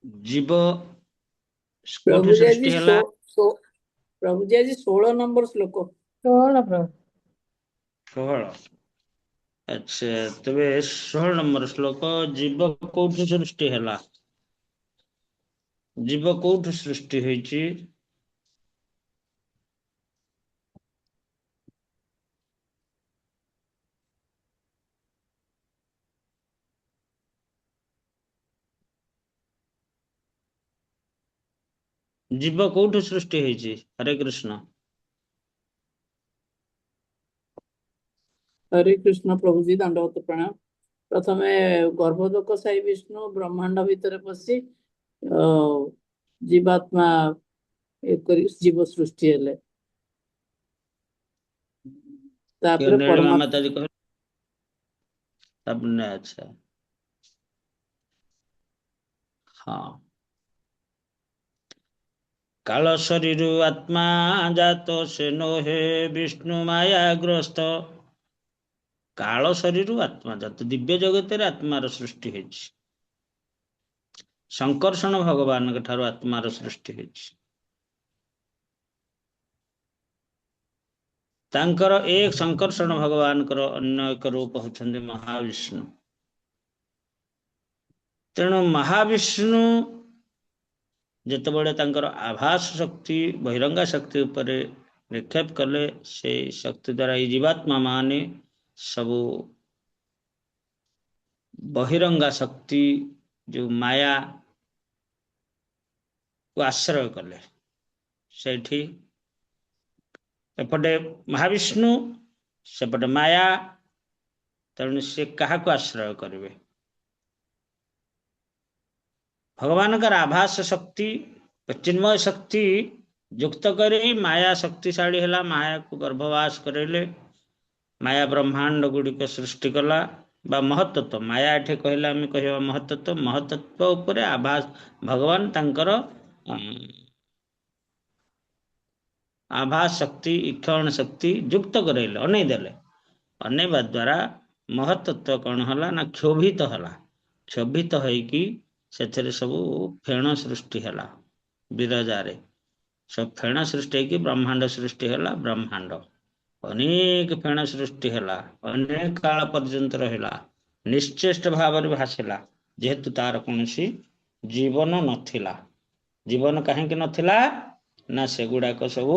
जीव कोठु प्रभु जी सृष्टि हला? प्रभु जी आज 16 नंबर श्लोक 16 प्रभु 16। अच्छा, तबे 16 नंबर श्लोक। जीव कोठु सृष्टि हला? जीव कोठु सृष्टि होइछि? जीव कोठु सृष्टि होइछि? हरे कृष्ण। हरे कृष्ण प्रभु जी दंडवत प्रणाम। प्रथमे गर्भोदक साई विष्णु ब्रह्मांड भितर पशि जीवात्मा जीव सृष्टि हेले तापर नीलिमा माता जी कह सबने। अच्छा, हाँ। काल शरीर आत्मा जात से नो हे विष्णु मायाग्रस्त। काल शरीर आत्मा जात, दिव्य जगत आत्मार सृष्टि होइछि। संकर्षण भगवान के ठारो आत्मार सृष्टि होइछि। तांकर एक संकर्षण भगवान कर अन्य एक रूप होछन्ति महाविष्णु। तेणु महाविष्णु जेतेबेले तांकर आभास शक्ति बहिरंगा शक्ति उपरे निक्षेप कले, से शक्ति द्वारा ये जीवात्मा माने सबु बहिरंगा शक्ति जो माया को आश्रय कले। सेठी एपटे महाविष्णु, सेपटे माया। तेणु से क्या आश्रय करेंगे? भगवान का आभास शक्ति चिन्मय शक्ति युक्त करे माया शक्तिशाली है। माया को गर्भवास करेले माया ब्रह्मांड गुड़िक सृष्टि कला बा महत्त्व। माया एठे कहला आम कह महत्त्व। महत्त्व उपरे आभास भगवान तांकर आभास शक्ति ईक्षण शक्ति युक्त करेले अनेदेले। अनेवा द्वारा महत्त्व कौन हला ना क्षोभित हला। क्षोभित होइकी सेथरे सबु फेण सृष्टि हला। विरजारे सब फेण सृष्टि होइकी ब्रह्मांड सृष्टि हला। ब्रह्मांड अनेक फेण सृष्टि हला, अनेक काल पर्यंत रहिला, निश्चेष्ट भाव भासिला। जेहेतु तार कौनसी जीवन नथिला। जीवन कहीं नथिला ना सेगुड़ाक सबु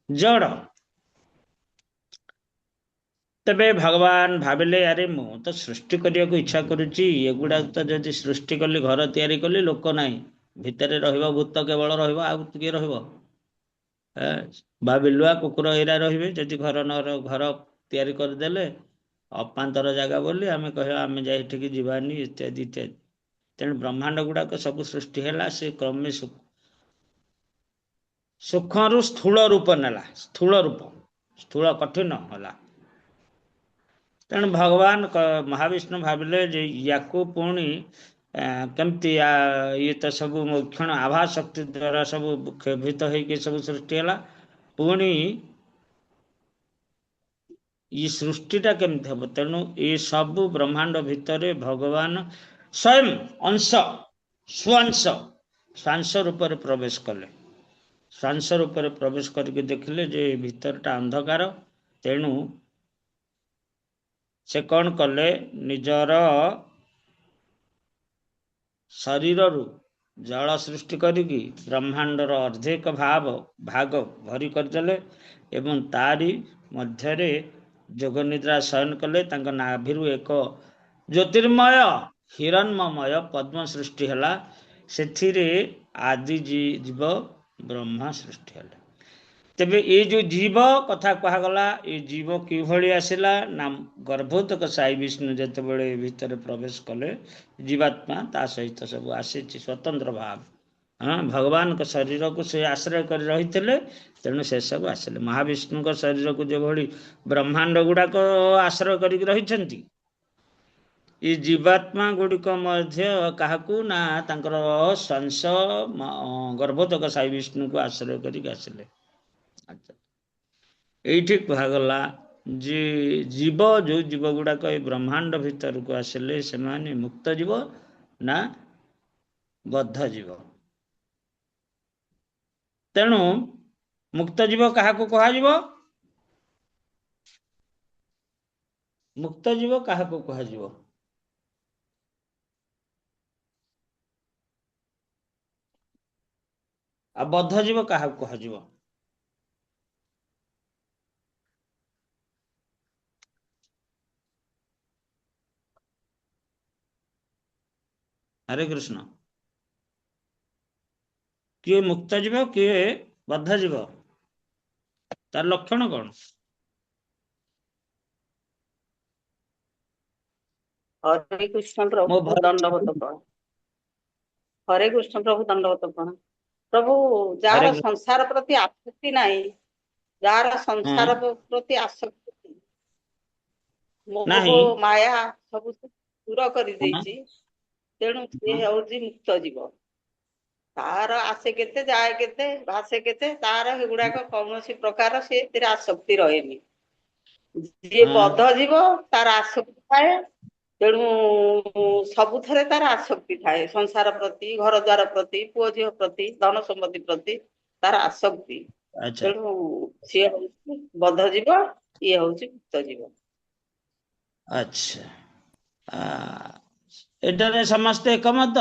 जड़। तबे भगवान भाविले अरे मु तो सृष्टि करने को इच्छा करुच्ची, एगुड़ा तो जदि सृष्टि कली घर तैयारी कली लोक नहीं भितर रहिबा भूत केवल रहिबा आ किए रहिबो बा बिलुआ कुकुर एरा रहिबे। जदि घर घर तैयारी करदेले अपांतर जगह बोली आमे कहवा आमे जाई ठीक जीवानी इत्यादि इत्यादि। तेणु ब्रह्मांड गुड़ाक सब सृष्टि है से क्रमे सूक्ष्म रु स्थूल रूप नेला। स्थूल रूप स्थूल कठिन होला। तेणु भगवान महाविष्णु भाविले जे याकू पुणी केमती ये तो सब क्षण आभा शक्ति द्वारा सब क्षोभित होकर सब सृष्टि है। पुणी ये सृष्टिटा केमती हम? तेणु ये सब ब्रह्मांड भितर भगवान स्वयं अंश स्वांश स्वांश रूप प्रवेश कले। स्वांश रूप प्रवेश करके देखिले जे भीतरटा अंधकार। तेणु से कौन कले निजर शरीर रु जल सृष्टि करिकी ब्रह्मांडर अर्धेक भाग भरी करदेले एवं तारी मध्यरे जोग निद्रा शयन कले। तांका नाभिरु एक ज्योतिर्मय हिरण्मय पद्म सृष्टि हला। सेथिरे आदि जीव ब्रह्मा सृष्टि हला। तेबे ये जो जीव कथा कहगला ये जीव कि आसला ना गर्भोदक साई विष्णु जितेबले भितर प्रवेश कले जीवात्मा ता सहित सब आसी स्वतंत्र भाव। हाँ, भगवान के शरीर को से आश्रय कर रही थे। तेणु से सब आसिले महाविष्णु का शरीर को जो भली ब्रह्मांड गुड़ाक आश्रय कर रही। ये जीवात्मा गुड़िक क्या ना तांकर स्वांश गर्भोदक साई विष्णु को आश्रय कर आसिले। अच्छा, ये कहगला जे जीव जो जीव गुड़ाक ब्रह्मांड भीतर को आसिले से मुक्त जीव ना ବଦ୍ଧ ଜୀବ। ତେଣୁ ମୁକ୍ତ ଜୀବ କାହାକୁ କୁହାଯିବ? ମୁକ୍ତ ଜୀବ କାହାକୁ କୁହାଯିବ? ଆଉ ବଦ୍ଧ ଜୀବ କାହାକୁ କୁହାଯିବ? ହରେ କୃଷ୍ଣ। କିଏ ମୁକ୍ତ ଜୀବ, କିଏ ବଦ୍ଧ ଜୀବ? ତାର ଲକ୍ଷଣ କଣ? हरे कृष्ण ମୋ प्रभु ଭୟ दंडवत प्रणाम। हरे कृष्ण प्रभु दंडवत प्रणाम। प्रभु हरे जार कृष्ण। संसार प्रति आसक्ति नहीं, जार संसार हाँ प्रति आसक्ति मोह नहीं। माया सब दूर कर हाँ तेणु सी हाँ। हूँ मुक्त जीव। तार आसे केते जाए केते भासे केते तार एगुड़ाक कौन प्रकार से आसक्ति रहे। जी हाँ, बद्ध जीव तार आसक्ति थाए, तेणु सबुथरे तार आसक्ति थाए, संसार प्रति, घर द्वार प्रति, पुओ झील प्रति, धन सम्पत्ति प्रति तार आसक्ति। अच्छा तेणु सी हूँ बद्ध जीव, ये हूँ मुक्त जीव। अच्छा। एटारे समस्ते एकमत?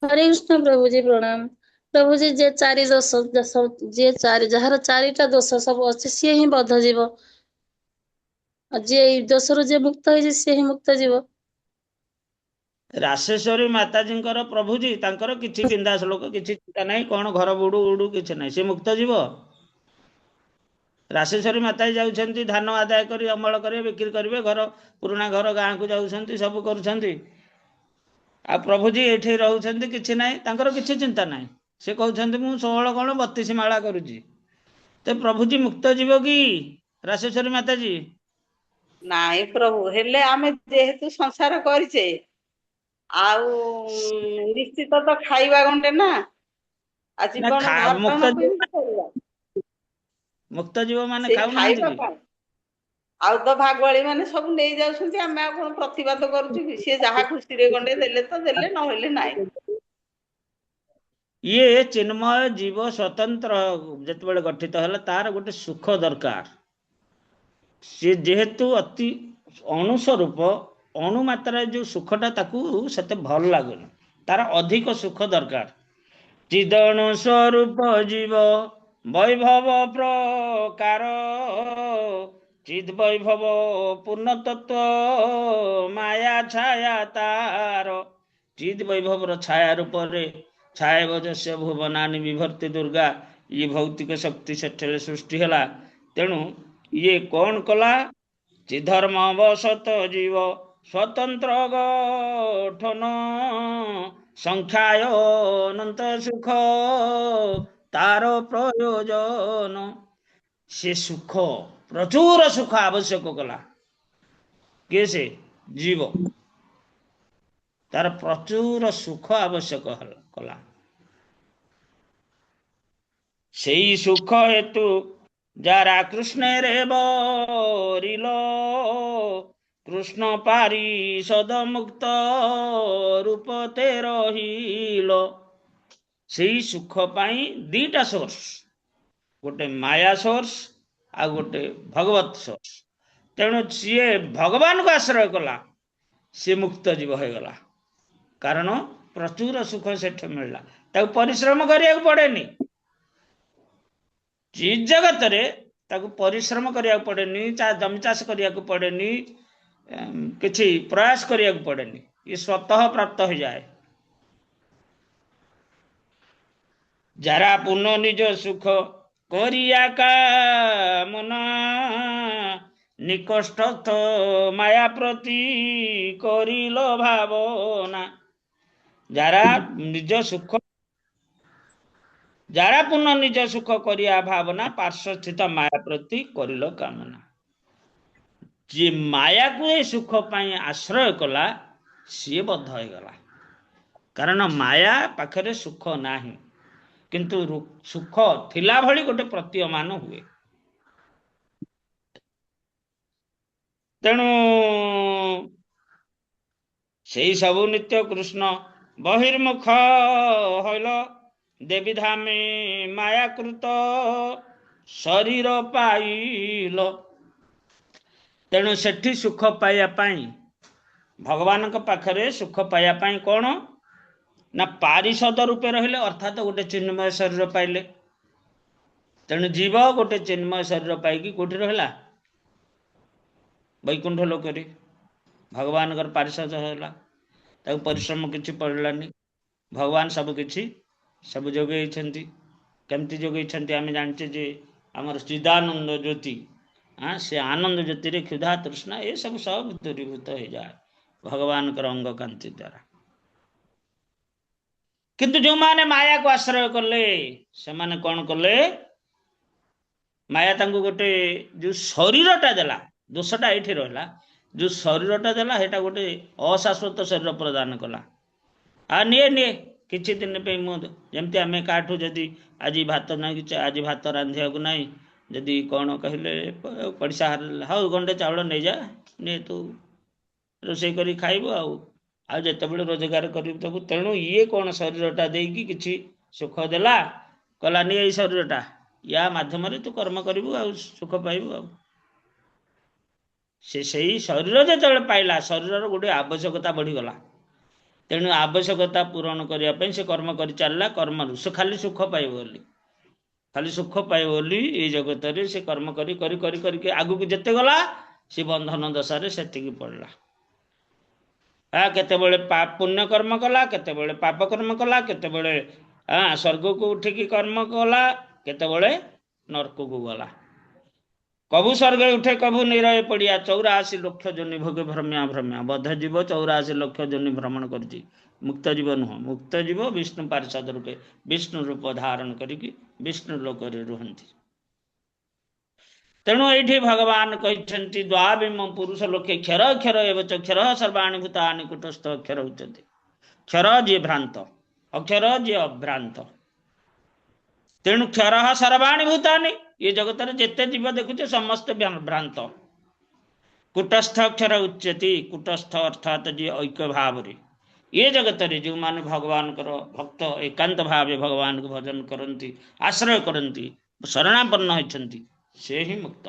हरे कृष्ण प्रभु जी प्रणाम। प्रभु जी जे चारि दोष जे चारि जହାର चारिटा दोष सब अच्छे सी ही बद्ध जीव, जे दोषरू जे मुक्त होइছে सी ही मुक्त जीव। राशेश्वरी माताजीଙ୍କର ପ୍ରଭୁଜୀ ତାଙ୍କର କିଛି ବିନ୍ଧା ଶ୍ଲୋକ କିଛି ଚିନ୍ତା ନାହିଁ, କଣ ଘର ବୁଡୁ ଉଡୁ କିଛି ନାହିଁ, ସେ ମୁକ୍ତ ଯିବ। ରାଶେଶ୍ବରୀ ମାତା ଯାଉଛନ୍ତି ଧାନ ଆଦାୟ କରି ଅମଳ କରିବେ, ବିକ୍ରି କରିବେ, ଘର ପୁରୁଣା ଘର ଗାଁକୁ ଯାଉଛନ୍ତି, ସବୁ କରୁଛନ୍ତି। ଆଉ ପ୍ରଭୁଜୀ ଏଠି ରହୁଛନ୍ତି, କିଛି ନାହିଁ, ତାଙ୍କର କିଛି ଚିନ୍ତା ନାହିଁ। ସେ କହୁଛନ୍ତି ମୁଁ 16 କଣ 32 ମାଳା କରୁଛି। ତ ପ୍ରଭୁଜୀ ମୁକ୍ତ ଯିବ କି ରାଶେଶ୍ବରୀ ମାତାଜୀ? ନାଇଁ ପ୍ରଭୁ, ହେଲେ ଆମେ ଯେହେତୁ ସଂସାର କରିଛେ ଆଉ ନିଶ୍ଚିତ ତ ଖାଇବା ଗଣ୍ଡେ ନା, ଆଉ ନା ଜୀବନ ମୁକ୍ତ ଧାରଣ ଜୀବ କେମିତି କରିବା? ମୁକ୍ତ ଜୀବ ମାନେ ସେଇ ଖାଉନାହାନ୍ତି ଖାଇବା କି? ପାଇଁ ଆଉ ତ ଭାଗୁଆଳି ମାନେ ସବୁ ନେଇ ଯାଉଛନ୍ତି, ଆମେ ଆଉ କଣ ପ୍ରତିବାଦ କରୁଛୁ କି? ସିଏ ଯାହା ଖୁସିରେ ଗଣ୍ଡେ ଦେଲେ ତ ଦେଲେ, ନହେଲେ ନାହିଁ। ଇଏ ଚିନ୍ମୟ ଜୀବ ସ୍ୱତନ୍ତ୍ର ଯେତେବେଳେ ଗଠିତ ହେଲା, ତାର ଗୋଟେ ସୁଖ ଦରକାର। ସେ ଯେହେତୁ ଅତି ଅଣୁ ସ୍ୱରୂପ, ଅଣୁ ମାତ୍ରାରେ ଯୋଉ ସୁଖଟା ତାକୁ ସେତେ ଭଲ ଲାଗୁନି, ତାର ଅଧିକ ସୁଖ ଦରକାର। ଚିଦଣୁ ସ୍ୱରୂପ ଜୀବ ବୈଭବ ପ୍ରକାର, ଚିଦ୍ ବୈଭବ ପୂର୍ଣ୍ଣ ତତ୍ତ୍ୱ ମାୟା ଛାୟା ତାର। ଚିଦ୍ ବୈଭବର ଛାୟା ରୂପରେ ଛାୟା ବଜସ୍ୟ ଭୁବନାନି ବିଭର୍ତ୍ତି ଦୁର୍ଗା, ଇଏ ଭୌତିକ ଶକ୍ତି ସେଠାରେ ସୃଷ୍ଟି ହେଲା। ତେଣୁ ଇଏ କଣ କଲା? ଚିଧର୍ମ ବଶତ ଜୀବ ସ୍ୱତନ୍ତ୍ର ଗଠନ, ସଂଖ୍ୟାୟ ଅନନ୍ତ ସୁଖ ତାର ପ୍ରୟୋଜନ। ସେ ସୁଖ ପ୍ରଚୁର ସୁଖ ଆବଶ୍ୟକ କଲା। କିଏ ସେ? ଜୀବ। ତାର ପ୍ରଚୁର ସୁଖ ଆବଶ୍ୟକ କଲା। ସେଇ ସୁଖ ହେତୁ ଯାରା କୃଷ୍ଣରେ ବରିଲ, କୃଷ୍ଣ ପାରିଷଦ ମୁକ୍ତ ରୂପତେ ରହିଲ। ସେଇ ସୁଖ ପାଇଁ ଦିଟା ସୋର୍ସ, ଗୋଟେ ମାୟା ସୋର୍ସ ଆଉ ଗୋଟେ ଭଗବତ ସୋର୍ସ। ତେଣୁ ସିଏ ଭଗବାନଙ୍କୁ ଆଶ୍ରୟ କଲା, ସିଏ ମୁକ୍ତ ଜୀବ ହେଇଗଲା। କାରଣ ପ୍ରଚୁର ସୁଖ ସେଠି ମିଳିଲା, ତାକୁ ପରିଶ୍ରମ କରିବାକୁ ପଡେନି। ଚିତ୍ ଜଗତରେ ତାକୁ ପରିଶ୍ରମ କରିବାକୁ ପଡେନି, ଜମି ଚାଷ କରିବାକୁ ପଡେନି, କିଛି ପ୍ରୟାସ କରିବାକୁ ପଡେନି, ଇଏ ସ୍ୱତଃ ପ୍ରାପ୍ତ ହେଇଯାଏ। ଯାରା ପୁନଃ ନିଜ ସୁଖ କରିଆ କାମନା, ନିକଷ୍ଟସ୍ଥ ମାୟା ପ୍ରତି କରିଲ ଭାବନା। ଯାରା ନିଜ ସୁଖ, ଯାରା ପୁନଃ ନିଜ ସୁଖ କରିବା ଭାବନା, ପାର୍ଶ୍ୱସ୍ଥିତ ମାୟା ପ୍ରତି କରିଲ କାମନା। ଯିଏ ମାୟାକୁ ଏ ସୁଖ ପାଇଁ ଆଶ୍ରୟ କଲା, ସିଏ ବଦ୍ଧ ହେଇଗଲା। କାରଣ ମାୟା ପାଖରେ ସୁଖ ନାହିଁ, କିନ୍ତୁ ସୁଖ ଥିଲା ଭଳି ଗୋଟେ ପ୍ରତୀୟମାନ ହୁଏ। ତେଣୁ ସେଇ ସବୁ ନିତ୍ୟ କୃଷ୍ଣ बहिर्मुख हईल देवी धामे मायाकृत शरीर पाइल। तेणु सेठी सुख पाइबा पाई भगवान पाखरे सुख पाइबा पाई कौन ना पारिषद रूपे रहिले अर्थात गोटे चिन्मय शरीर पाइले। तेणु जीव गोटे चिन्मय शरीर पाइकी कोठी रहिला वैकुंठ लोकरे भगवान पारिषद होला ताको परिश्रम किछि पड़लानी भगवान सब किछि सब जोगे केमती जोगे आम जानचे जे आमर चिदानंद ज्योति से आनंद ज्योति रे क्षुधा तृष्णा ये सब दूरीभूत हो जाए भगवान अंग कांति द्वारा। किंतु जो माने माया को आश्रय कले से माने कौन कले माया तांको गोटे जो शरीरटा देला दोषटा ये रहा जो शरीरटा देला हेटा गोटे अशाश्वत शरीर प्रदान कला आ निए किछि दिन पे जमती आम काठू जदि आज भात ना आज भात रांधिया को नहीं जदि कौन कहले पड़िशा हाउ गंडे चाउल नहीं जा ने तू रोषे करी खाइबो आ जितेबाला रोजगार कर तेणु ये कौन शरीरटा देकी किछि सुख देला कला नहीं ये शरीरटा या माध्यम तू कर्म करू आ सुख पाइबू से शरीर जो पाइला शरीर गोटे आवश्यकता बढ़ीगला तेणु आवश्यकता पूरण करने से कर्म कर चलला कर्म से खाली सुख पाइब बोली खाली सुख पाइब बोली ये जगत रे से कर्म करी करी करी करके आगु जेते गला से बंधन दशा से पड़ला केतेबेले पाप पुण्य कर्म कला केतेबेले पाप कर्म कला केतेबेले स्वर्ग को उठिकी कर्म कला केतेबेले नरक को गला कभु स्वर्ग उठे कभु निरय पड़िया 84 लक्ष जोनि भोगे भ्रम्या भ्रम्या बद्ध जीव 84 लक्ष जोनि भ्रमण करती मुक्त जीव नुह मुक्त जीव विष्णु पार्षद रूपे विष्णु रूप धारण करिकी विष्णु लोक रुहंती। तेणु ये भगवान कहते द्वाविम पुरुष लोके क्षर क्षर एवं क्षर सर्वाणी भूतानि कुटस्थ अक्षर उच्यते क्षर जी भ्रांत अक्षर जी अभ्रांत तेणु क्षर सर्वाणी भूतानि ये जगत जिते जीव देखुचे समस्त भ्रांत कुटस्थ अक्षर उच्यते कुटस्थ अर्थात जी ऐक्य भाव रे ये जगत रे जो माने भगवान भक्त एकांत भाव भगवान को भजन करती आश्रय करती शरणापन्न होती से ही मुक्त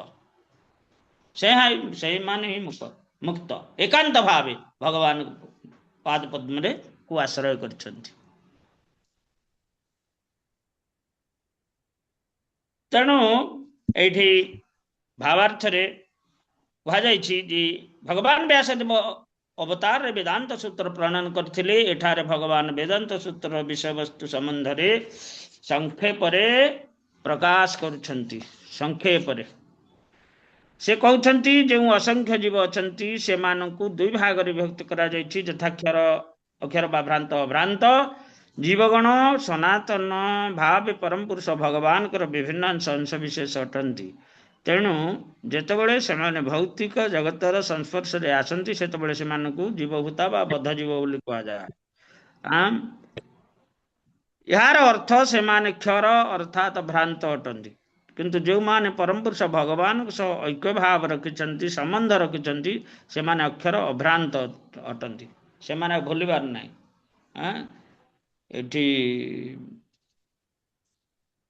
से माने ही मुक्त एकांत भावे भगवान पाद पद्म रे को आश्रय करछंती। तेणु ये भावार्थ रे कहा जी भगवान व्यासदेव अवतार रे वेदांत सूत्र प्रणयन करथिले एठारे भगवान वेदांत सूत्र विषय वस्तु संबंध रे संक्षेप रे प्रकाश करुछंती संक्षेप रे से कहते जो असंख्य जीव अच्छा से मानू दुई भाग विभक्त करा यथा क्षर अक्षर बा भ्रांत अभ्रांत जीवगण सनातन भाव परम पुरुष भगवान कर विभिन्न अंश विशेष अटंती। तेणु जितेबले से भौतिक जगतर संस्पर्श रे आसंती सेतबले से मानू जीवभूता बा बद्ध जीव बोली कहा जाए। यार अर्थ से माने क्षर अर्थात भ्रांत अटंती किंतु जो माने परम पुरुष भगवान सह ऐक्य भाव रखिंट संबंध रखिंट से माने अक्षर अभ्रांत अटंती से माने भूलिबार नहीं। एठी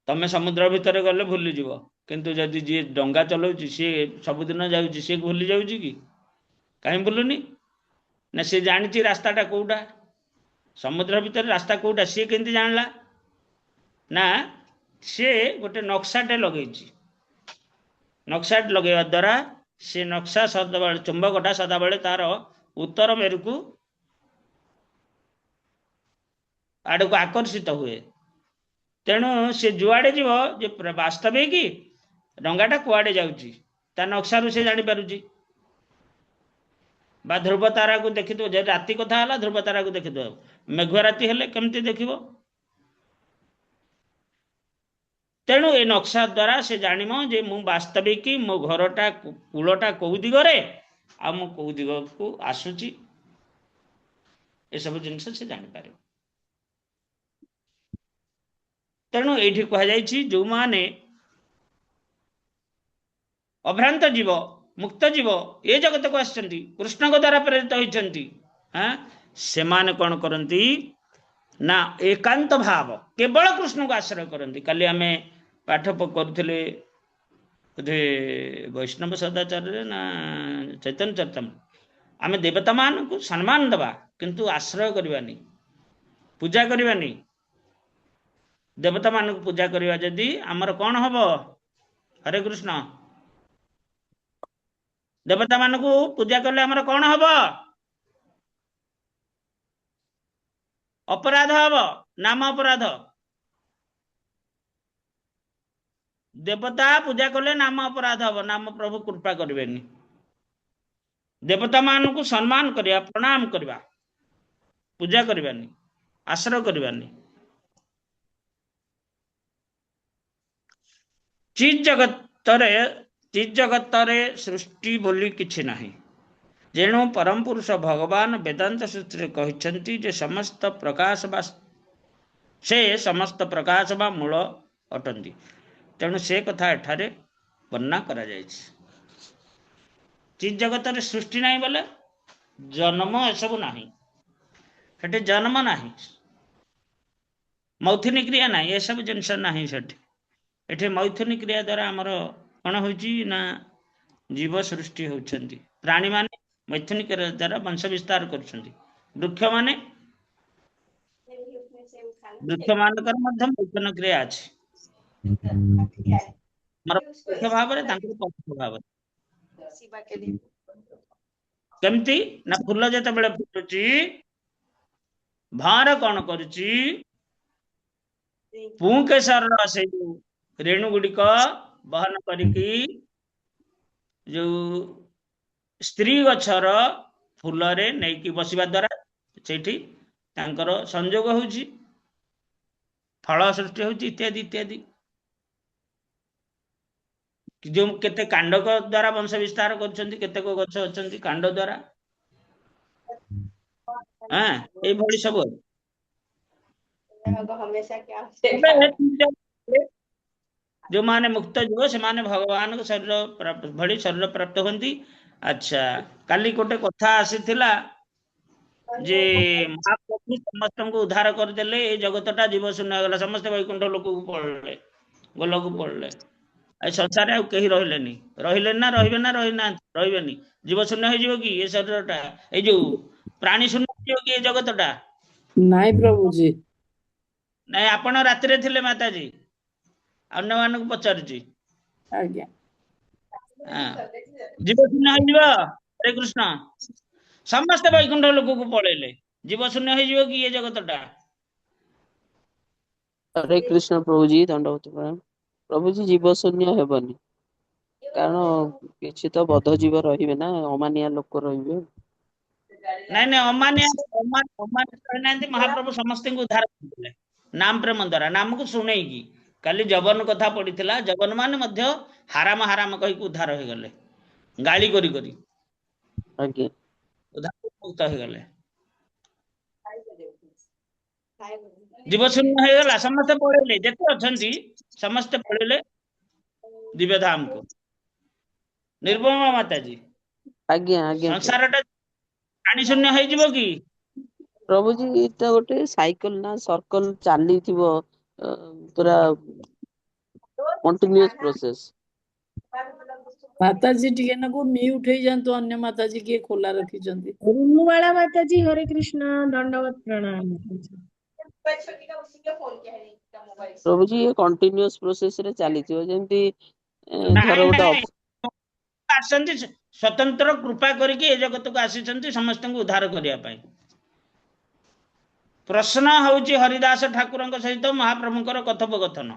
तमे समुद्र भितर गले भूली जीव किंतु जदि जी डंगा चलाउची सी सबुदिन जाउची सी भूली जाउची कि कहीं भूलुनी ना सी जानी रास्ताटा कोटा समुद्र भितर रास्ता कोटा सी केंती जानला ना सी गोटे नक्साटे लगे नक्साट लगेवा द्वारा सी नक्सा सदाबले चुंबकटा सदाबले तार उत्तर मेरु को आड़ को आकर्षित हुए। तेणु से जुआड़े जीव जे वास्तविक डंगाटा कुआड़े जाउची ता नक्सारू से जानी पारुची बा ध्रुव तारा को देखि दो जे राति कथा हला ध्रुव तारा को देखि दो मेघुआ राति हेले केमती देखिबो। तेणु ए नक्शा द्वारा से जानिम जे मु वास्तविक मो घरटा कूलटा कौ दिगरे आ मु कौ दिग को आसुची ए सब जिनस से जानि पारे। तेणु ये कहुई जो माने अभ्रांत जीव मुक्त जीव ये जगत को आसचंती कृष्ण को द्वारा प्रेरित होती से माने कौन करती ना एकांत भाव केवल कृष्ण को आश्रय करती। काली आम पाठ करुले बोधे वैष्णव सदाचार्य ना चैतन्य चरितम आम देवता मान को सम्मान दबा किंतु आश्रय करवानी पूजा करवानी। देवता मान को पूजा करवा जदि आमर कौन हम हरे कृष्ण देवता मान को पूजा कले आमर कौन हम अपराध हम नाम अपराध। देवता पूजा कले नाम अपराध हम नाम प्रभु कृपा करेनि। देवता मान को सम्मान करवा प्रणाम करवा पूजा करवानी आश्रय करवानी। चीज जगत सृष्टि बोली किछि नाही। जेणु परम पुरुष भगवान वेदांत सूत्र कहते जे समस्त प्रकाश बा से समस्त प्रकाश बा मूल अटंती। तेणु से कथा एठारे वर्णना करा जायछि। चीज जगत सृष्टि नहीं बोले जन्म एसबू नहीं सेठी जन्म नहीं मैथुनी क्रिया ना ये सब जिनस नहीं सेठी मैथुनी क्रिया द्वारा आमर कौन होना जीव सृष्टि होती। प्राणी माने मैथुनी क्रिया द्वारा वंश विस्तार कर। वृक्ष माने वृक्ष मानकर मैथुन क्रिया अच्छी भाव भाव केमती ना फूल जिते बड़े फुटुची भार कौन करुची पुंकेशर से रेणु गुड़िक बहन करिकी जो स्त्री गछर फूल रे नहीं बसवा द्वारा सेठी तांकर संयोग होउची फल सृष्टि होउची इत्यादि इत्यादि। जो केते कांडक द्वारा वंश विस्तार करछंती केते को गछ अछंती कांड द्वारा हां ए भली सब जो माने मुक्त जीव से माने भगवान को शरीर प्राप्त भली शरीर प्राप्त होंती। अच्छा काली कोटे कथा आसीथिला जे महाप्रभु समस्त को उद्धार कर देले ए जगतटा जीव शून्य गला समस्त वैकुंठ लोक को पड़ले गोलक को पड़ले संसार आ कहीं रहिले ना रही जीव शून्य हो जीव कि ये शरीरटा ए जो प्राणी शून्य हो कि ये जगतटा नहीं प्रभु जी नहीं आपण रात्रि थिले माताजी अन्य मानक पचारुची आज्ञा जीव शून्य हो जीव हरे कृष्ण समस्त वैकुंठ लोक को पड़ेले जीव शून्य हो जीव कि ये जगतटा। हरे कृष्ण प्रभु जी दंडवत प्रणाम। प्रभु जी जीव शून्य हेबनी कारण किछि तो बद्ध जीव रहिबे ना अमानिया लोक रहिबे नहीं अमानिया अमानिया महाप्रभु समस्त को उद्धार करथिले नाम प्रेम द्वारा नाम को सुनेगी। काली जवन कथा पड़ीथिला जवन मान मध्य हाराम हाराम कहि को उद्धार हो गले गाली करी करी आज्ञा उद्धार मुक्त हो गले जीव शून्य हो गला समस्त पड़ेले जेते अछंती समस्त पड़ेले दिव्य धाम को निर्भमा माताजी आज्ञा आज्ञा संसारटा प्राणी शून्य हो जीव कि प्रभु जी एटा गोटे साइकिल ना सर्कल चाली थिबो पूरा कंटीन्यूअस प्रोसेस। माताजी टिके ना को म्यूट हो जानतो अन्य माताजी के खोला रखी जंती रुनुवाला माताजी हरे कृष्ण दंडवत प्रणाम। प्रभु जी ये कंटीन्यूअस प्रोसेस रे चाली थिबो जेंती धर गोटे आसंती स्वतंत्र कृपा करके ए जगत को आसीचंती समस्त को उद्धार करिया पाई। प्रश्न होउची हरिदास ठाकुर सहित महाप्रभुकर कथोपकथन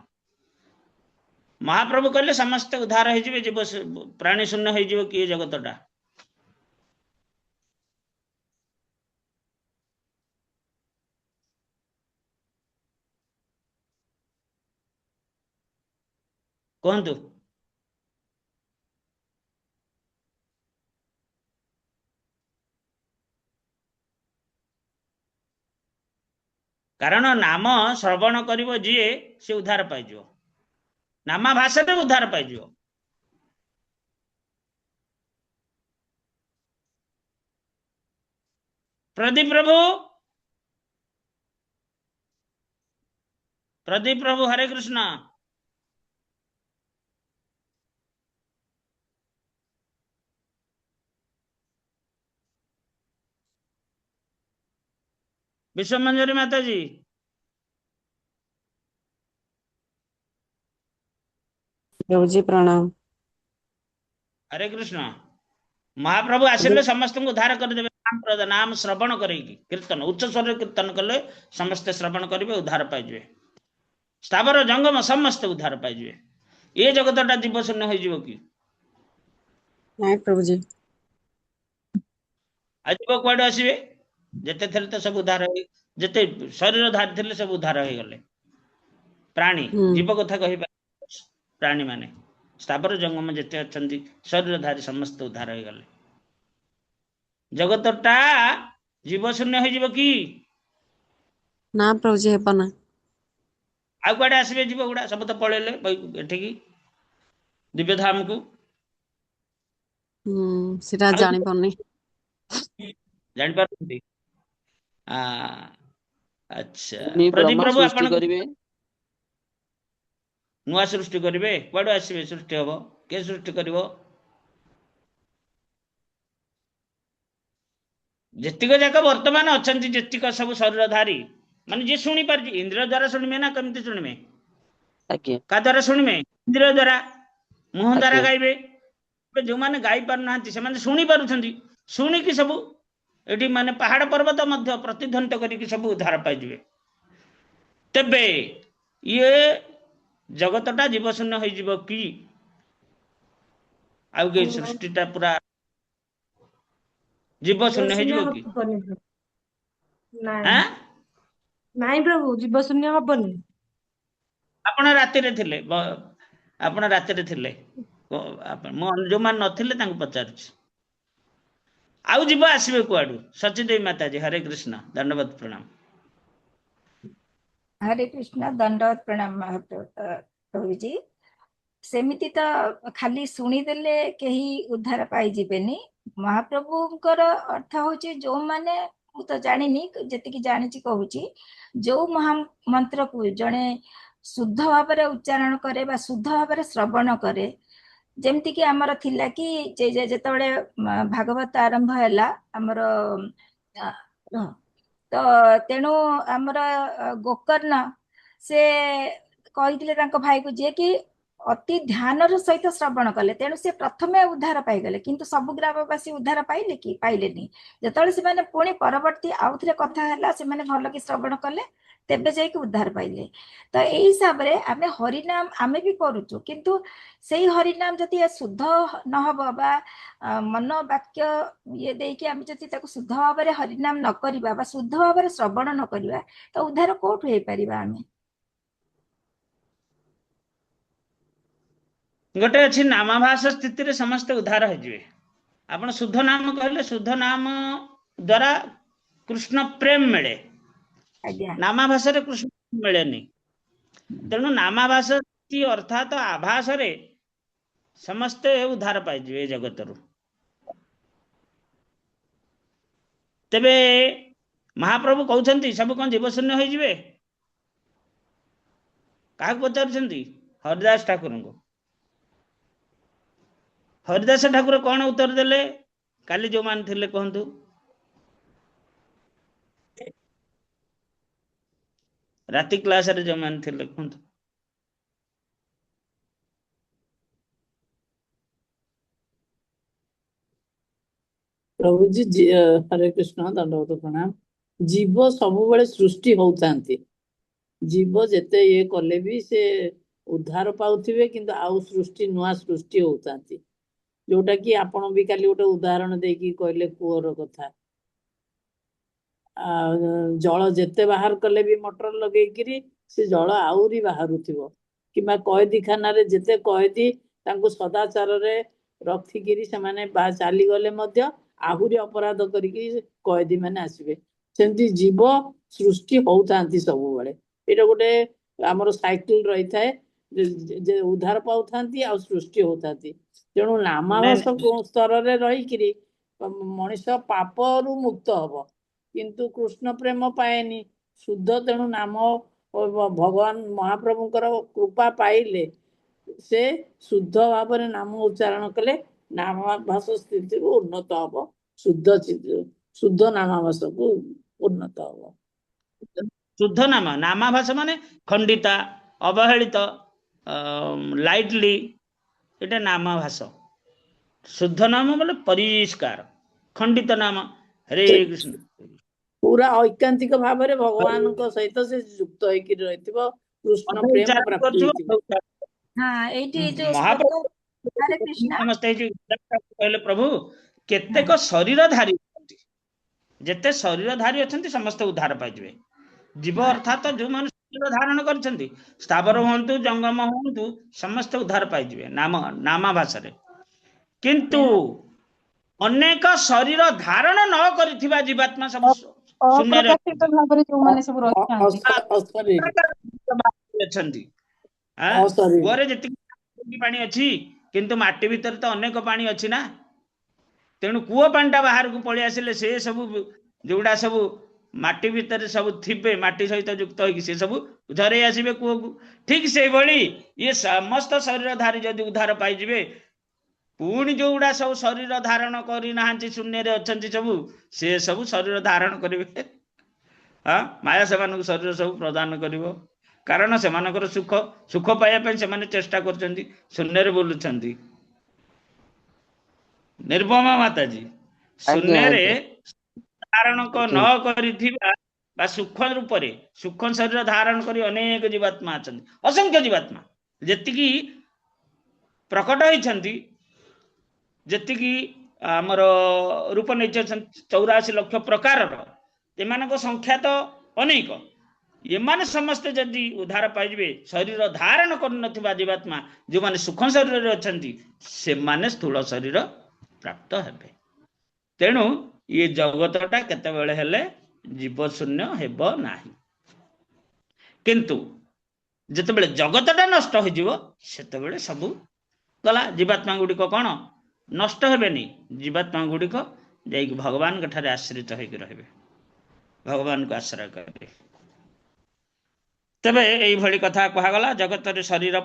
महाप्रभु कहले समस्त उद्धार हो जीव जीव प्राणी शून्य हो जीव कि जगतटा कहतु कारण नाम श्रवण करिवो जिए से उद्धार पाइजिवो नामा भाषा उद्धार पाइजिवो। प्रदीप प्रभु प्रदीप प्रभु हरे कृष्ण। विश्व मंजरी माता जी प्रभु जी प्रणाम। हरे कृष्ण। महाप्रभु आसिले समस्त को उद्धार करदेवे। नाम श्रवण करेगी कीर्तन उच्च स्वर कीर्तन कले समस्ते श्रवण करेंगे उद्धार पाइबे। स्थावर जंगम समस्त उद्धार पाइबे। ये जगतटा जीव शून्य हो जीव कि नहीं प्रभु जी। आज जीव कुआडे आसबे जेते थे तो सब उद्धार हो जेते शरीर धारी थे सब उद्धार हो गले। प्राणी जीव कथा कहि प्राणी माने स्थावर जंगम जेते अछंती शरीरधारी समस्त उद्धार हो गले। जगतटा जीव शून्य हो जीव कि ना प्रभु जी हेबा ना। आउ कुआडे आसबे जीव गुडा सब तो पळेले एठिकी दिव्य धाम को। सेटा जानि पड़नी जानि पारथि। अच्छा प्रदीप ब्रह्मा प्रभु सृष्टि आपण करिवे। नुआ सृष्टि करिवे कुआडे आसबे सृष्टि हबो के सृष्टि करिवो। जेतिक जाक वर्तमान अछंती जेतिक सब शरीरधारी माने जे सुनी पारछि इंद्रिय द्वारा सुनिमे ना केमति सुनिमे आज्ञा का द्वारा सुनिमे इंद्रिय द्वारा मुह द्वारा आज्ञा गाइबे। जो माने गाई पार नांती से माने सुनी पारुछंती सुनी कि सब एठी माने पहाड़ पर्वत मध्य प्रतिध्वनित करिक सब उद्धार पाइजिबे। तेबे ये जगतटा जीव शून्य हो जीव कि आउ सृष्टिटा पूरा जीव शून्य हो जीव कि हाँ ନାଇଁ ପ୍ରଭୁ ଜୀବ ଶୂନ୍ୟ ହବନି। आपण रातिरे थिले आपण रातिरे थिले मो जो मान नथिले तांको पचारछि आउ जीव आसीबे कुआडू। सचीदेवी माता जी हरे कृष्ण दंडवत प्रणाम। हरे कृष्ण दंडवत प्रणाम प्रभु जी। सेमिति तो खाली शुणीदेले कहीं उद्धार पाई जीवेनी। महाप्रभुंकर अर्थ होची जो माने मु तो जानिनी जेतिकी जानिची कहूची जो महामंत्र को जणे शुद्ध भाव उच्चारण करे बा शुद्ध भाव श्रवण करे जेमती कि आमर थिला कि जेतेबेले भागवत आरंभ हैला आमर तो तेणु आमर गोकर्ण से कही भाई को जे कि अति ध्यान सहित श्रवण कले तेणु से प्रथमे उद्धार पाइगले किंतु सब ग्रामवासी उद्धार पाइले कि पाइलेनी। जेतबेले से पुणी परवर्ती आउ थे कथा है से भल कि श्रवण कले तेबे जाइक उद्धार पाइले। तो यही हिसाब से आम हरिनाम आम भी करुचु किंतु से हरिनाम जदि शुद्ध नहब बा मन वाक्य ये देकी आम जदि शुद्ध भाव में हरिनाम न करिबा बा शुद्ध भाव में श्रवण न करिबा तो उद्धार कोठु हे परिबा। आम गोटे अच्छी नामाभास स्थिति रे समस्त उद्धार हो जीवे। आपण शुद्ध नाम कहले शुद्ध नाम द्वारा कृष्ण प्रेम मिले नामाभास रे कृष्ण मिले नहीं। तेणु नामाभास अर्थात आभास रे समस्ते उद्धार पाई जीवे जगत रु। तेबे महाप्रभु कहउछंती सब कौन जीव शून्य हो जीवे काहे पचारुछंती हरिदास ठाकुर को। हरिदास ठाकुर कौन उत्तर देले काली जो मान थिले कहंतु राति क्लास रे जो मान थिले कहंतु। प्रभु जी हरे कृष्ण दंडवत प्रणाम। जीव सब बेले सृष्टि होतांती जीव जेते ये कले भी से उद्धार पाउथिबे किंतु आउ सृष्टि नुआ सृष्टि होतांती जोटा कि आपण भी काली गोटे उदाहरण देकी कहले कुओर कथा। जल जेते बाहर कले भी मोटर लगेकिरी से जल आउरी बाहरुथिबो किमा कैदी खाना रे जेते कैदी तांको सदाचार रे रखिकिरी से माने बा चाली गले मध्य आहुरी अपराध करिकी कैदी माने आसीबे। सेमती जीव सृष्टि होतांती सब बेले एटा गोटे हमर साइकिल रही थाए जे उद्धार पाउथांती आ सृष्टि होतांती। तेणु नामाभास स्तर रे रही मनीष पाप रु मुक्त हब किंतु कृष्ण प्रेम पाएनी शुद्ध। तेणु नाम भगवान महाप्रभुଙ୍କର कृपा पाइले से शुद्ध भाव नाम उच्चारण कले नामाभास स्थिति उन्नत हम शुद्ध नामाभास को उन्नत हम। शुद्ध नाम नामाभास माने खंडिता अवहेलित लाइटली एटा नामाभास। शुद्ध नाम बोले परिष्कार खंडित नाम। हरे कृष्ण। पूरा ऐकांतिक भाव में भगवान को सहित से युक्त होकर रहिथिबो कृष्ण प्रेम प्राप्ति होइथिबो। हाँ एठी जो महाप्रभु हरे कृष्ण नमस्ते कहले प्रभु केतेक शरीरधारी जेते शरीरधारी अछंती समस्त उद्धार पाइबे। जीव अर्थात जो मान शरीर धारण करछंती स्थावर हुंतु जंगम हुंतु समस्त उद्धार पाइबे नामा भाषा रे। किंतु अनेक शरीर धारण न करिथिबा जीवात्मा सब शून्य रे अप्रकाशित भाବରେ ଯୋଉମାନେ ସବୁ ରହିଥାନ୍ତି अछंती। अशरीर कुआरे जेतिकी पानी अछि किंतु माटी भीतर तो अनेक पानी अछि ना। तेणु कूଅ पानीटा बाहर को पळि आसिले से सब जोड़ा सब माटी भीतर सब थिबे माटी सहित युक्त होगी से सब झरे आसिबे कूଅ को। ठीक से भली ये समस्त शरीरधारी जदि उद्धार पाइजिबे पुणी जोड़ा सब शरीर धारण करी नाहंती शून्य रे अछंती सब से सब शरीर धारण करिवे। हाँ माया सेमानक शरीर सब प्रदान करिवो कारण सेमानकर सुख सुख पाइबा पय सेमाने चेष्टा करछंती शून्य रे बोलुछंती। निर्भमा माताजी शून्य रे धारण को न करिथिबा बा सुख रूप रे सुख शरीर धारण करी अनेक जीवात्मा अछंती असंख्य जीवात्मा जेतिकी प्रकट होइछंती जेतिकी आमर रूप नहीं 84 लाख प्रकार एमानक संख्या तो अनेक। एमाने समस्त जदि उद्धार पाइबे शरीर धारण कर जीवात्मा जो माने सुख शरीर अछंती से माने स्थूल शरीर प्राप्त हेबे। तेणु ये जगतटा केतेबेले हेले जीव शून्य हेबो नाही। किंतु जेतेबेले जगतटा नष्ट हो जिवो सेतेबेले सब गला जीवात्मा गुडी को कोन नष्ट हेबेनी जीवात्मा गुडी को जाई भगवान कठारे आश्रित होइक रहबे भगवान को आश्रय करे। तबे एई भली कथा कहा गला जगत रे शरीर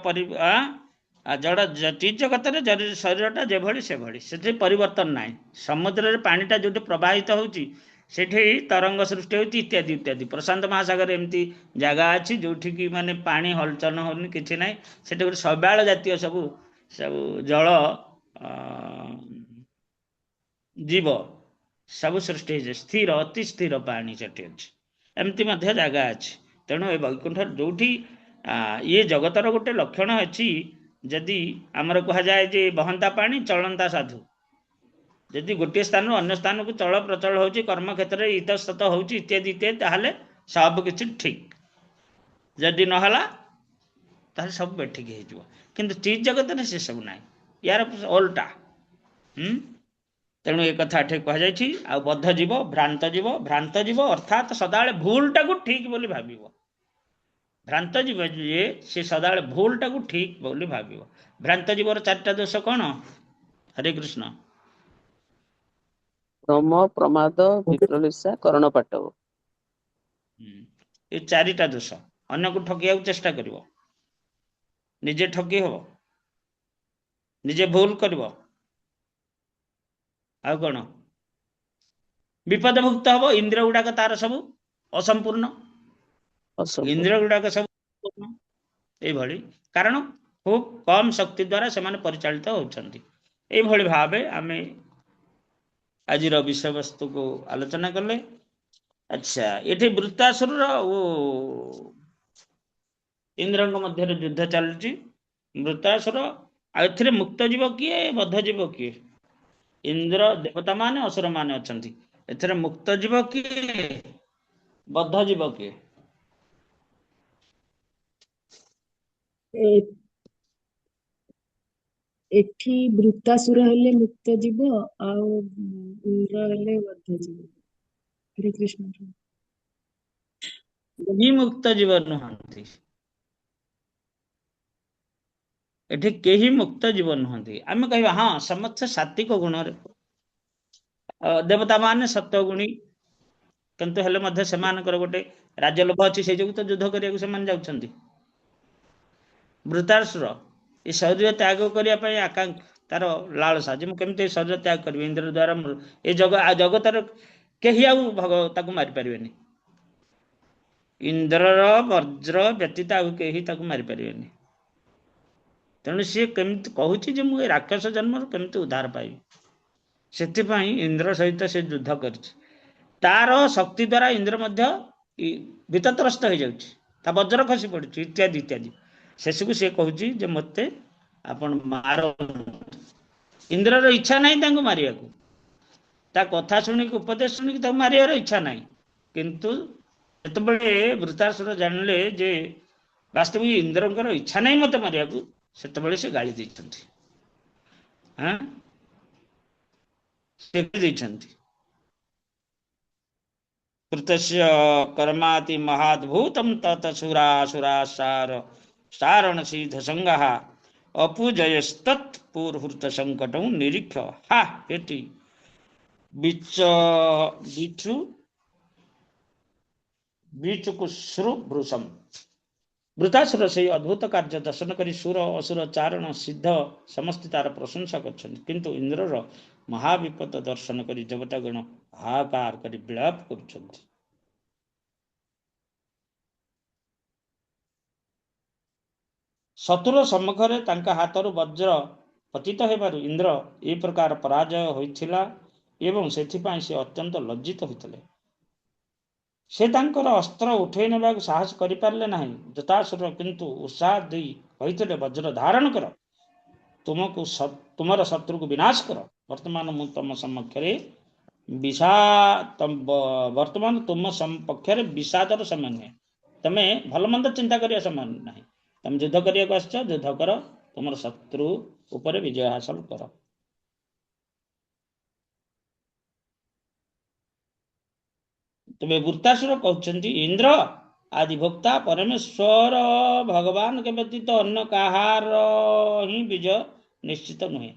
जड़ चीज जगत रे शरीरटा जे भली से भली से परिवर्तन नाही। समुद्र रे पानीटा जो प्रवाहित होउची सेठी तरंग सृष्टि होती इत्यादि इत्यादि। प्रशांत महासागर एमती जगह अच्छी जोठी की माने पानी हलचल होनी किछि नाही सेठी गोटे शैवाल जातीय सब सब जल जीव सब सृष्टि स्थिर अति स्थिर पानी सेठी अछि एमती मध्य जगह अछि। तेणु ए वैकुंठ जोठी ये जगतर गोटे लक्षण अच्छी जदि आमर कह जाए जे बहंता पानी चलंता साधु जदि गोटे स्थान अन्य स्थान को चल प्रचल होची कर्म क्षेत्र में इतस्तत होची इत्यादि इत्यादि ताहले सब किछि ठीक जदि नहला ताहले सब बेठिक हे जिवो। किंतु चीज जगत ने से सब नाही यार ओल्टा। तेणु एक कथा ठीक कह जायछि आ बद्ध जीव भ्रांत जीव अर्थात सदाळे भूलटा को ठीक बोली भाबिबो। भ्रांत जीव जे से सदाळे भूलटा को ठीक बोली भाबिबो। भ्रांत जीवर चारटा दोष कोन? हरे कृष्ण भ्रम प्रमाद विप्रलिप्सा कर्ण पाटव ये चारिटा दोष अन्य को ठकिया चेष्टा करिवो निजे ठकी हो निजे भूल करिवो आ कोन विपद भुक्त हबो। इंद्रिय गुडाक तार सब असंपूर्ण इंद्रिय गुडाक सब ए भली कारण खूब कम शक्ति द्वारा से माने परिचालित होउछंती। ए भली भाबे आमे आजिर विषय वस्तु को आलोचना कले। अच्छा ये वृत्तासुर इंद्र मध्य युद्ध चलती वृत्तासुर आउ मुक्त जीव किए बद्ध जीव किए? इंद्र देवता माने असुर माने अछंती एथरे मुक्त जीव किए बद्ध जीव किए? एठी वृत्तासुर हेले मुक्त जीव आउ इंद्र हेले बद्ध जीव। हरे कृष्ण ही मुक्त जीव नुहंती एठी केही मुक्त जीव नुहंती। आमे कहबा हां समस्त सात्विक गुण रे देवता माने सत्व गुणी କିନ୍ତୁ ହେଲେ ମଧ୍ୟ ସେମାନଙ୍କର ଗୋଟେ ରାଜଲୋଭ ଅଛି, ସେଇ ଯୋଗୁଁ ତ ଯୁଦ୍ଧ କରିବାକୁ ସେମାନେ ଯାଉଛନ୍ତି। ବୃତାସୁର ଏ ଶରୀର ତ୍ୟାଗ କରିବା ପାଇଁ ତାର ଲାଳସା ଯେ ମୁଁ କେମିତି ଶରୀର ତ୍ୟାଗ କରିବି, ଇନ୍ଦ୍ର ଦ୍ୱାରା ଏ ଜଗତର କେହି ଆଉ ତାକୁ ମାରିପାରିବେନି। ଇନ୍ଦ୍ରର ବଜ୍ର ବ୍ୟତୀତ ଆଉ କେହି ତାକୁ ମାରିପାରିବେନି। ତେଣୁ ସିଏ କେମିତି କହୁଛି ଯେ ମୁଁ ଏ ରାକ୍ଷସ ଜନ୍ମରୁ କେମିତି ଉଦ୍ଧାର ପାଇବି, ସେଥିପାଇଁ ଇନ୍ଦ୍ର ସହିତ ସେ ଯୁଦ୍ଧ କରିଛି। ତାର ଶକ୍ତି ଦ୍ୱାରା ଇନ୍ଦ୍ର ମଧ୍ୟ ଭୀତତ୍ରସ୍ତ ହେଇଯାଉଛି, ତା ବଜ୍ର ଖସି ପଡୁଛି ଇତ୍ୟାଦି ଇତ୍ୟାଦି। ଶେଷକୁ ସେ କହୁଛି ଯେ ମୋତେ ଆପଣ ମାର। ଇନ୍ଦ୍ରର ଇଚ୍ଛା ନାହିଁ ତାଙ୍କୁ ମାରିବାକୁ, ତା କଥା ଶୁଣିକି ଉପଦେଶ ଶୁଣିକି ତାକୁ ମାରିବାର ଇଚ୍ଛା ନାହିଁ। କିନ୍ତୁ ଯେତେବେଳେ ବୃତାସୁର ଜାଣିଲେ ଯେ ବାସ୍ତବିକ ଇନ୍ଦ୍ରଙ୍କର ଇଚ୍ଛା ନାହିଁ ମୋତେ ମାରିବାକୁ, ସେତେବେଳେ ସେ ଗାଳି ଦେଇଛନ୍ତି। ସେ ଦେଇଛନ୍ତି କୃତସ୍ୟ କର୍ମାତି ମହାଦ୍ଭୁତಂ ତତସୁରାସୁରାସାର ସାରଣ ସିଦ୍ଧ ସଂଗାଃ ଅପୂଜୟସ୍ତତ୍ ପୂର୍ହୃତ ସଂକଟଂ ନିରୀକ୍ଷ ହା ଏଠି ବିଚୁକୁଶ୍ରୁ ଭୃଶମ୍। ବୃତାସୁର ସେହି ଅଦ୍ଭୁତ କାର୍ଯ୍ୟ ଦର୍ଶନ କରି ସୁର ଅସୁର ଚାରଣ ସିଦ୍ଧ ସମସ୍ତେ ତାର ପ୍ରଶଂସା କରିଛନ୍ତି, କିନ୍ତୁ ଇନ୍ଦ୍ରର ମହାବିପଦ ଦର୍ଶନ କରି ଦେବତାଗଣ ହାହାକାର କରି ବିଳାପ କରୁଛନ୍ତି। ଶତ୍ରୁର ସମ୍ମୁଖରେ ତାଙ୍କ ହାତରୁ ବଜ୍ର ପତିତ ହେବାରୁ ଇନ୍ଦ୍ର ଏ ପ୍ରକାର ପରାଜୟ ହୋଇଥିଲା ଏବଂ ସେଥିପାଇଁ ସେ ଅତ୍ୟନ୍ତ ଲଜ୍ଜିତ ହୋଇଥିଲେ। ସେ ତାଙ୍କର ଅସ୍ତ୍ର ଉଠେଇ ନେବାକୁ ସାହସ କରିପାରିଲେ ନାହିଁ। ବୃତାସୁର କିନ୍ତୁ ଉତ୍ସାହ ଦେଇ କହିଥିଲେ, ବଜ୍ର ଧାରଣ କର, ତୁମର ଶତ୍ରୁକୁ ବିନାଶ କର। ବର୍ତ୍ତମାନ ତୁମ ସମକ୍ଷରେ ବିଷାଦର ସମୟ ନୁହେଁ, ତମେ ଭଲ ମନ୍ଦ ଚିନ୍ତା କରିବା ସମୟ ନାହିଁ। ତମେ ଯୁଦ୍ଧ କରିବାକୁ ଆସିଛ, ଯୁଦ୍ଧ କର, ତୁମର ଶତ୍ରୁ ଉପରେ ବିଜୟ ହାସଲ କର। ତେବେ ବୃତାସୁର କହୁଛନ୍ତି, ଇନ୍ଦ୍ର ଆଦି ଭୋକ୍ତା ପରମେଶ୍ୱର ଭଗବାନଙ୍କ ବ୍ୟତୀତ ଅନ୍ୟ କାହାର ହିଁ ବିଜୟ ନିଶ୍ଚିତ ନୁହେଁ।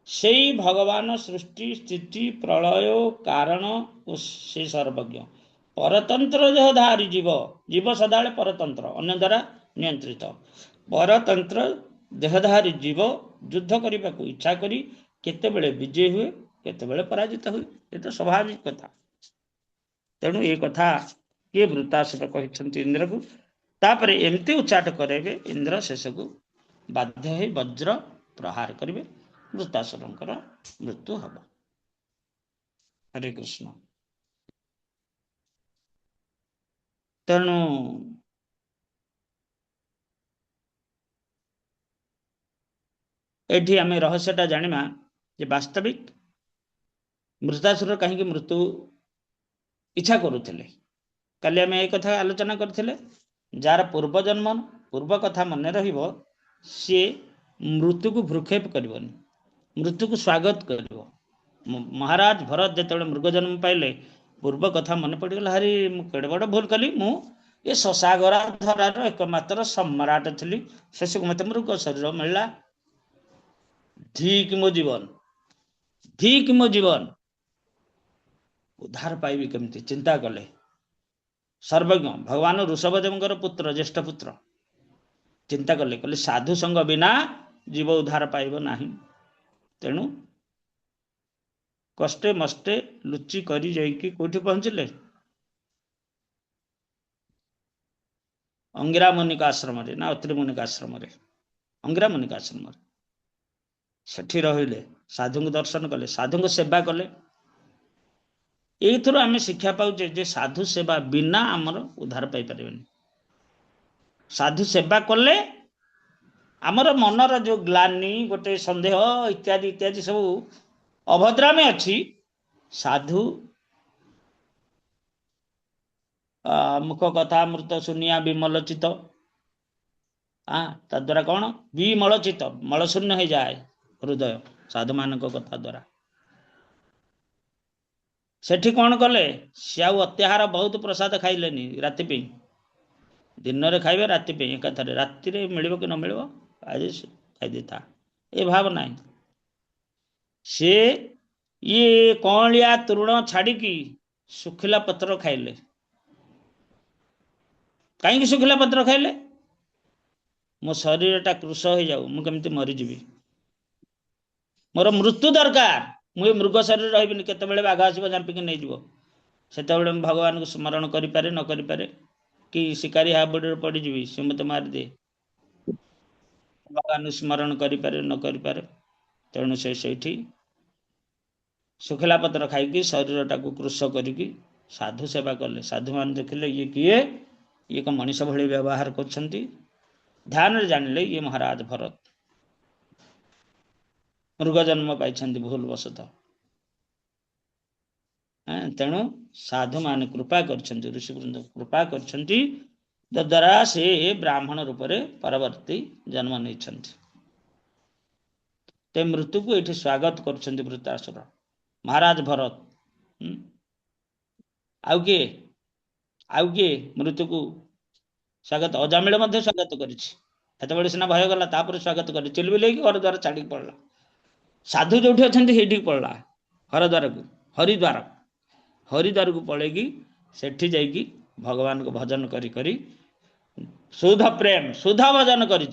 ସେଇ ଭଗବାନ ସୃଷ୍ଟି ସ୍ଥିତି ପ୍ରଳୟ କାରଣ ଓ ସେ ସର୍ବଜ୍ଞ। ପରତନ୍ତ୍ର ଦେହଧାରୀ ଜୀବ ସଦାବେଳେ ପରତନ୍ତ୍ର, ଅନ୍ୟ ଦ୍ୱାରା ନିୟନ୍ତ୍ରିତ। ପରତନ୍ତ୍ର ଦେହଧାରୀ ଜୀବ ଯୁଦ୍ଧ କରିବାକୁ ଇଚ୍ଛା କରି କେତେବେଳେ ବିଜୟ ହୁଏ, କେତେବେଳେ ପରାଜିତ ହୁଏ, ଏ ତ ସ୍ୱାଭାବିକ କଥା। ତେଣୁ ଏ କଥା କିଏ ବୃତାସୁର କହିଛନ୍ତି ଇନ୍ଦ୍ରକୁ। ତାପରେ ଏମିତି ଉଚ୍ଚାଟ କରାଇବେ, ଇନ୍ଦ୍ର ଶେଷକୁ ବାଧ୍ୟ ହୋଇ ବଜ୍ର ପ୍ରହାର କରିବେ, ବୃତାସୁରଙ୍କର ମୃତ୍ୟୁ ହବ। ହରେ କୃଷ୍ଣ। ତେଣୁ ଏଠି ଆମେ ରହସ୍ୟଟା ଜାଣିବା ଯେ ବାସ୍ତବିକ ବୃତାସୁର କାହିଁକି ମୃତ୍ୟୁ ଇଚ୍ଛା କରୁଥିଲେ। କାଲି ଆମେ ଏ କଥା ଆଲୋଚନା କରିଥିଲେ, ଯାହାର ପୂର୍ବଜନ୍ମ ପୂର୍ବ କଥା ମନେ ରହିବ, ସିଏ ମୃତ୍ୟୁକୁ ଭ୍ରୂକ୍ଷେପ କରିବନି, ମୃତ୍ୟୁକୁ ସ୍ୱାଗତ କରିବ। ମହାରାଜ ଭରତ ଯେତେବେଳେ ମୃଗ ଜନ୍ମ ପାଇଲେ, ପୂର୍ବ କଥା ମନେ ପଡ଼ିଗଲା, ହରି ମୁଁ କେଡ଼େ ବଡ଼ ଭୁଲ କଲି, ମୁଁ ଏ ଶଶାଗରା ଧରାର ଏକମାତ୍ର ସମ୍ରାଟ ଥିଲି, ଶେଷକୁ ମୋତେ ମୃଗ ଶରୀର ମିଳିଲା। ଧିକ୍ ମୋ ଜୀବନ, ଉଦ୍ଧାର ପାଇବି କେମିତି ଚିନ୍ତା କଲେ। ସର୍ବଜ୍ଞ ଭଗବାନ ଋଷଭଦେବଙ୍କର ପୁତ୍ର, ଜ୍ୟେଷ୍ଠ ପୁତ୍ର, ଚିନ୍ତା କଲେ, କହିଲେ ସାଧୁ ସଙ୍ଗ ବିନା ଜୀବ ଉଦ୍ଧାର ପାଇବ ନାହିଁ। ତେଣୁ କଷ୍ଟେ ମଷ୍ଟେ ଲୁଚି କରି ଯାଇକି କୋଉଠି ପହଞ୍ଚିଲେ? ଅଙ୍ଗିରାମୁନିକ ଆଶ୍ରମରେ ନା ଅତ୍ରିମୁନିକ ଆଶ୍ରମରେ? ଅଙ୍ଗିରାମୁନିକ ଆଶ୍ରମରେ। ସେଠି ରହିଲେ, ସାଧୁଙ୍କୁ ଦର୍ଶନ କଲେ, ସାଧୁଙ୍କୁ ସେବା କଲେ। ଏଇଥିରୁ ଆମେ ଶିକ୍ଷା ପାଉଛେ ଯେ ସାଧୁ ସେବା ବିନା ଆମର ଉଦ୍ଧାର ପାଇପାରିବେନି। ସାଧୁ ସେବା କଲେ ଆମର ମନର ଯୋଉ ଗ୍ଲାନି, ଗୋଟେ ସନ୍ଦେହ ଇତ୍ୟାଦି ଇତ୍ୟାଦି ସବୁ ଅଭଦ୍ରାମି ଅଛି, ସାଧୁ ମୁଖ କଥା ମୃତ ଶୂନ୍ୟା ବିମଲଚିତ, ତା ଦ୍ୱାରା କଣ? ବିମଳଚିତ, ମଳଶୂନ୍ୟ ହେଇଯାଏ ହୃଦୟ ସାଧୁମାନଙ୍କ କଥା ଦ୍ୱାରା। ସେଠି କଣ କଲେ? ସେ ଆଉ ଅତ୍ୟାହାର ବହୁତ ପ୍ରସାଦ ଖାଇଲେନି ରାତି ପାଇଁ। ଦିନରେ ଖାଇବେ, ରାତି ପାଇଁ ଏକାଥରେ, ରାତିରେ ମିଳିବ କି ନ ମିଳିବ ଆଜି ଖାଇଦେଇଥା, ଏ ଭାବ ନାହିଁ। ସେ ଇଏ କଅଁଳିଆ ତୃଣ ଛାଡ଼ିକି ଶୁଖିଲା ପତ୍ର ଖାଇଲେ। କାହିଁକି ଶୁଖିଲା ପତ୍ର ଖାଇଲେ? ମୋ ଶରୀରଟା କୃଶ ହେଇଯାଉ, ମୁଁ କେମିତି ମରିଯିବି, ମୋର ମୃତ୍ୟୁ ଦରକାର, ମୁଁ ଏ ମୃଗ ଶରୀର ରହିବିନି, କେତେବେଳେ ବାଘ ଆସିବ ଝାମ୍ପିକି ନେଇଯିବ, ସେତେବେଳେ ମୁଁ ଭଗବାନଙ୍କୁ ସ୍ମରଣ କରିପାରେ ନ କରିପାରେ, କି ଶିକାରୀ ହାବୁଡରେ ପଡ଼ିଯିବି, ସେ ମୋତେ ମାରିଦିଏ, ଭଗବାନଙ୍କୁ ସ୍ମରଣ କରିପାରେ ନ କରିପାରେ। ତେଣୁ ସେ ସେଇଠି ଶୁଖିଲା ପତ୍ର ଖାଇକି ଶରୀରଟାକୁ କୃଶ କରିକି ସାଧୁ ସେବା କଲେ। ସାଧୁମାନେ ଦେଖିଲେ ଇଏ କିଏ, ଇଏ ଏକ ମଣିଷ ଭଳି ବ୍ୟବହାର କରୁଛନ୍ତି, ଧ୍ୟାନରେ ଜାଣିଲେ ଇଏ ମହାରାଜ ଭରତ ମୃଗ ଜନ୍ମ ପାଇଛନ୍ତି ଭୁଲ ବଶତଃ। ତେଣୁ ସାଧୁମାନେ କୃପା କରିଛନ୍ତି, ଋଷିବୃନ୍ଦ କୃପା କରିଛନ୍ତି, ଯଦ୍ୱାରା ସେ ବ୍ରାହ୍ମଣ ରୂପରେ ପରବର୍ତ୍ତୀ ଜନ୍ମ ନେଇଛନ୍ତି। ते मृत्यु को ये स्वागत कर वृत्तासुर महाराज भरत। आउ किए मृत्यु को स्वागत, अजामिल स्वागत कर सीना भय गला, स्वागत कर चिलबिल घर द्वार छाड़ी पड़ा। साधु जो अच्छे पड़ा हरद्वार को, हरिद्वार हरिद्वार को पलैकी सेठी जाइकी भगवान को भजन करी करी शुद्ध प्रेम शुद्ध भजन करी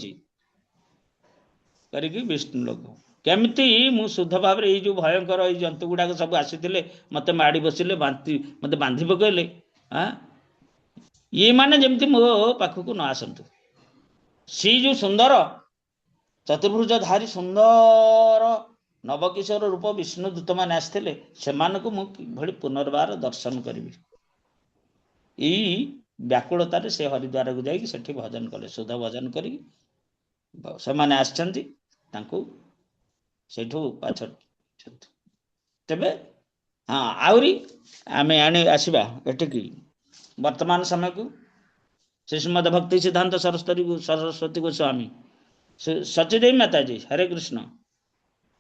विष्णु लोक केमती मु शुद्ध भाव ये जो भयंकर ये जंतु गुड़ाक सब आसी मत माड़ी बसिले मत बांधि पकड़े। ये माने जमती मो पाखक न आसतु। सी जो सुंदर चतुर्भुज धारी सुंदर नवकिशोर रूप विष्णु दूत मान आसते से मुझे पुनर्बार दर्शन करी। यही व्याकुलतार से हरिद्वार को जाकि सेठी भजन कले, शुद्ध भजन करी से आसचंती सेठू पाछ। तेबे हाँ आउरी आमे आने आसीबा एटिकी वर्तमान समय को श्रीमद भक्ति सिद्धांत सरस्वती गोस्वामी सचदेवी माता जी हरे कृष्ण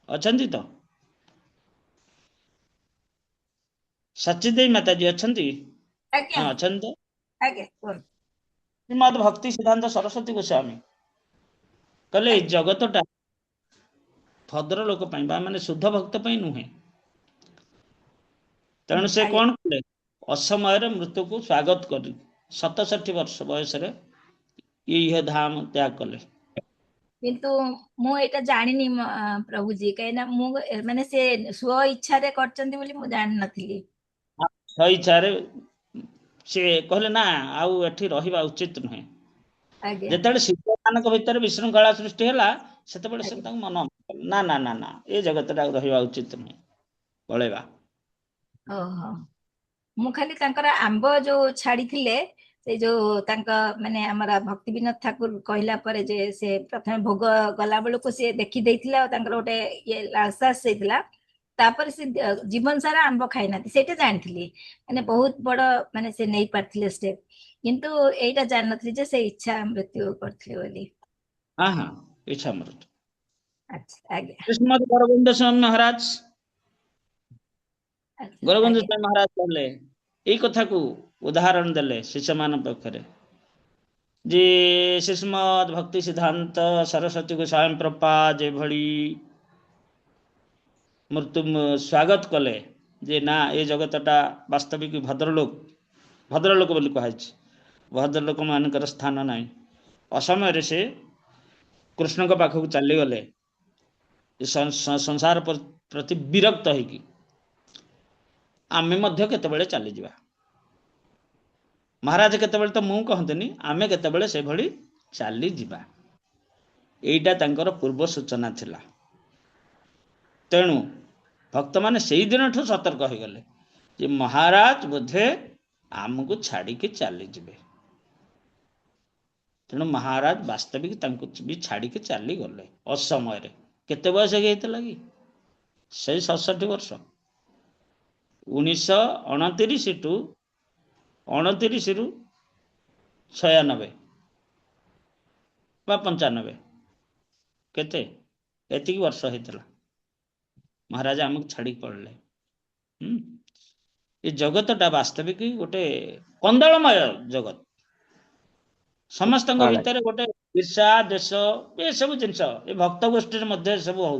अच्छी तो सचदेवी माता जी अच्छी हाँ अच्छा तो श्रीमद भक्ति सिद्धांत सरस्वती गोस्वामी कहले जगतटा भद्र लोक माने शुद्ध भक्त नुहे। तेणु से कौन कले असमय मृत्यु को स्वागत कर 67 वर्ष बयस ये धाम त्याग कले। किंतु मु एटा जानिनी प्रभु जी कहिना मु माने से स्व इच्छा रे करचंती बोली मु जानि नथिली। स्व इच्छा रे से कहले ना आउ एठी रहिबा उचित नुहे। जेतले शिव मानक भीतर विशृंखला सृष्टि हैला सेतबेले से तांग मन ना ना ना ना ए जगतटा रहिबा उचित नुहे पळेबा। ओहो मु खाली तांकर आंब जो छाड़ी थिले से जो तांका माने हमरा भक्ति विनोद ठाकुर कहला परे जे से प्रथम भोग गला बेलू को से देखि देथिला तांकर ओटे ये लालसा सेथिला तापर से जीवन सारा आंब खाइ नाथि सेटा जानथिली माने बहुत बड़ माने से नै पारथिले स्टेप किंतु एटा जान नथि जे से इच्छा मृत्यु करथिले बोली। हां हां इच्छा मृत्यु। अच्छा आगे श्रीमद गोरगोविंद स्वामी महाराज गोरगोविंद स्वामी महाराज कहले एई कथा को उदाहरण देले शिष्य मान पक्षरे जे श्रीमद भक्ति सिद्धांत सरस्वती गोस्वामी प्रपाद जे भली मृत्यु स्वागत कले जे ना ये जगतटा वास्तविक भद्रलोक बोली कहाई। भद्रलोक मानकर स्थान ना असमय से कृष्ण के पाखक चली गले संसार प्रति विरक्त होगी आमे मध्य केतबेले चली जिबा। महाराज केतबेले तो मु कहंतनी आमे केतबेले से भली चली जिबा एइटा तांकर पूर्व सूचना थिला। तेणु भक्त माने सेई दिन ठो सतर्क हो गले जे महाराज बोधे आमको छाड़ी के चली जिबे। तेणु महाराज वास्तविक तांको भी छाड़ी के चली गले असमय रे। केते बयस गईतला कि से 67 वर्ष 1929 टू 29 रु 96 बा 95 केते एतिक वर्ष होइतला महाराज आमको छाड़ी पड़ले। ये जगतटा वास्तविक गोटे कंदलमय जगत समस्त भीतर गोटे ईर्षा देश ये सब जिनस ये भक्त गोष्ठी मध्य सब हो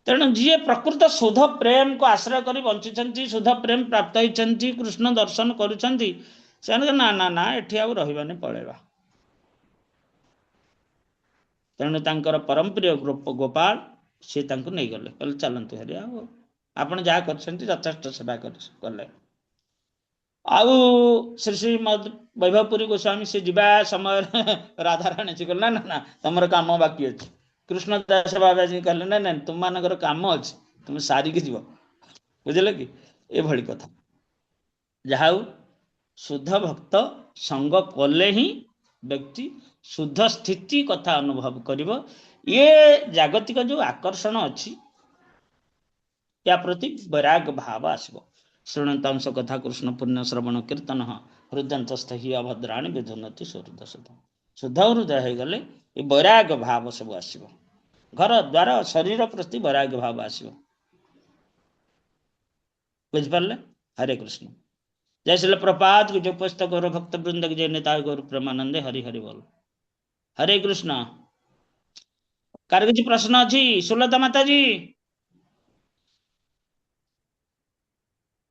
तेणु जी प्रकृत शुद्ध प्रेम को आश्रय कर बंची शुद्ध प्रेम प्राप्त होती कृष्ण दर्शन करुँच ना ना ना एठी आउ रही पलैबा। तेणु तांकर परम प्रिय गोपाल सी नहीं गले कहले चलतु हेरी आपण जहाँ कर यथेष्ट सेवा कले। आउ श्री श्री वैभवपुरी गोस्वामी से जीवा समय राधाराणी जी कहले ना ना तुम काम बाकी अच्छे। कृष्ण दास बाबा जी कहले ना ना तुम मानकर काम अच्छे तुम सारिकी जीव बुझे कि ये कथा जहा शुद्ध भक्त संग कले ही व्यक्ति शुद्ध स्थिति कथा अनुभव करिव। ये जागतिक जो आकर्षण अच्छी या प्रति वैराग भाव आसब। शृणंतांश कथा कृष्ण पुण्य श्रवण कीर्तन हृदयंतस्थ ही अभद्राणी विधुनति सुहृद सुध। शुद्ध हृदय हो गले ये वैराग भाव सब आसब। घर द्वार शरीर प्रति वैराग भाव आसब। बुझिपारे। हरे कृष्ण। जय श्री प्रपात जो पुस्तक गौर भक्त वृंद जय नेता गौर प्रेमानंदे हरि हरि बोल। हरे कृष्ण। कार किसी प्रश्न अच्छी सुलता माता जी?